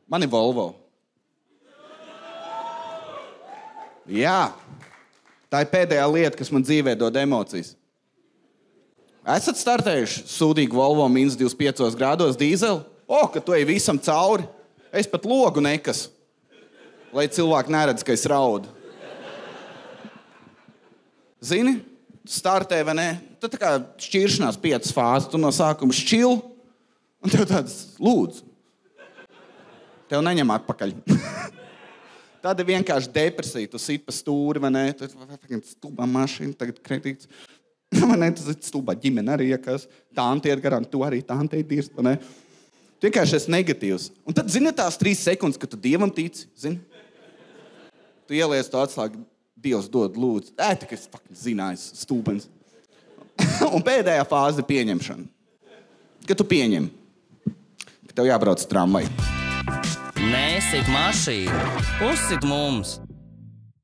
Man ir Volvo. Jā. Tā ir pēdējā lieta, kas man dzīvē dod emocijas. Esat startējuši sūdīgu Volvo -25 grādos dīzeli? Ka tu ej visam cauri. Es pat logu nekasu, lai cilvēki neredz, ka es raudu. Zini, startē vai ne? Tad tā kā šķiršanās 5 fāzes. Tu no sākuma šķil, un tev tāds lūdzu. Tev neņem atpakaļ. Tāda ir vienkārši depresija. Tu sit pa stūri, vai ne? Tad stulbā mašīna, tagad kredīts. Vai ne? Tas ir stulbā ģimene arī, ja kas. Tānti iet garām, tu arī tānti iet dirst, vai ne? Tu vienkārši esi negatīvs. Un tad, zini, tās 3 sekundes, kad tu Dievam tici, zini? Tu ieliec to atslēgu, Dievs dod lūdzu. Tik es zinājis, stulbens. Un pēdējā fāze ir pieņemšana. Kad tu pieņem, ka tev jābrauc tramvai. Nesit mašīnu, uzsit mums!